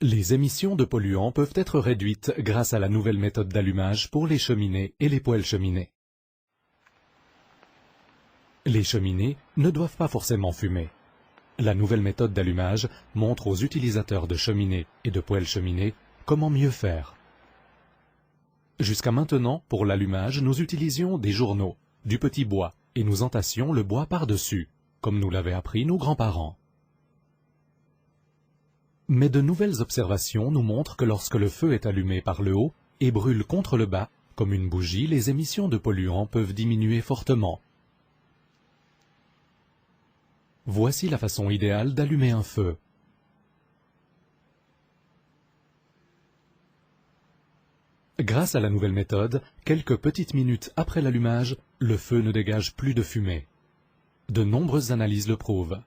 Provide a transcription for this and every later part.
Les émissions de polluants peuvent être réduites grâce à la nouvelle méthode d'allumage pour les cheminées et les poêles cheminées. Les cheminées ne doivent pas forcément fumer. La nouvelle méthode d'allumage montre aux utilisateurs de cheminées et de poêles cheminées comment mieux faire. Jusqu'à maintenant, pour l'allumage, nous utilisions des journaux, du petit bois, et nous entassions le bois par-dessus, comme nous l'avaient appris nos grands-parents. Mais de nouvelles observations nous montrent que lorsque le feu est allumé par le haut et brûle contre le bas, comme une bougie, les émissions de polluants peuvent diminuer fortement. Voici la façon idéale d'allumer un feu. Grâce à la nouvelle méthode, quelques petites minutes après l'allumage, le feu ne dégage plus de fumée. De nombreuses analyses le prouvent.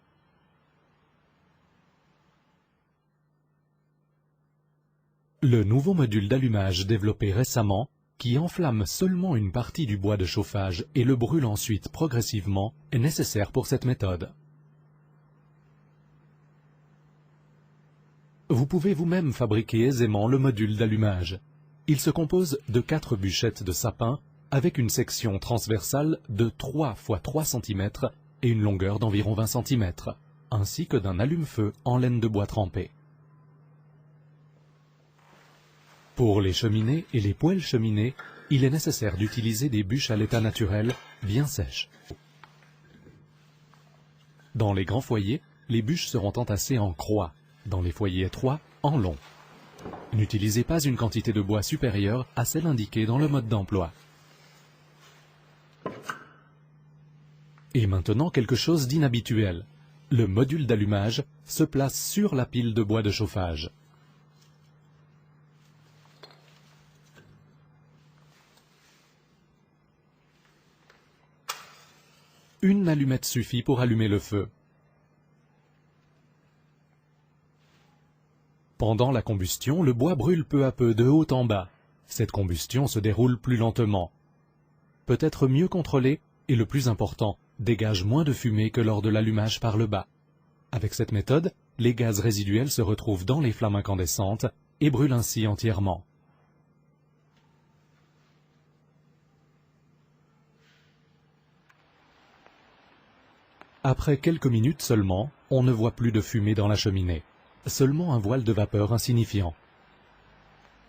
Le nouveau module d'allumage développé récemment, qui enflamme seulement une partie du bois de chauffage et le brûle ensuite progressivement, est nécessaire pour cette méthode. Vous pouvez vous-même fabriquer aisément le module d'allumage. Il se compose de 4 bûchettes de sapin avec une section transversale de 3 x 3 cm et une longueur d'environ 20 cm, ainsi que d'un allume-feu en laine de bois trempé. Pour les cheminées et les poêles cheminées, il est nécessaire d'utiliser des bûches à l'état naturel, bien sèches. Dans les grands foyers, les bûches seront entassées en croix, dans les foyers étroits, en long. N'utilisez pas une quantité de bois supérieure à celle indiquée dans le mode d'emploi. Et maintenant quelque chose d'inhabituel. Le module d'allumage se place sur la pile de bois de chauffage. Une allumette suffit pour allumer le feu. Pendant la combustion, le bois brûle peu à peu de haut en bas. Cette combustion se déroule plus lentement. Peut être mieux contrôlée et, le plus important, dégage moins de fumée que lors de l'allumage par le bas. Avec cette méthode, les gaz résiduels se retrouvent dans les flammes incandescentes et brûlent ainsi entièrement. Après quelques minutes seulement, on ne voit plus de fumée dans la cheminée. Seulement un voile de vapeur insignifiant.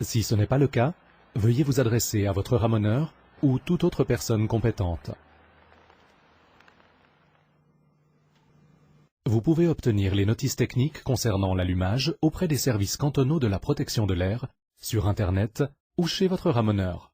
Si ce n'est pas le cas, veuillez vous adresser à votre ramoneur ou toute autre personne compétente. Vous pouvez obtenir les notices techniques concernant l'allumage auprès des services cantonaux de la protection de l'air, sur Internet ou chez votre ramoneur.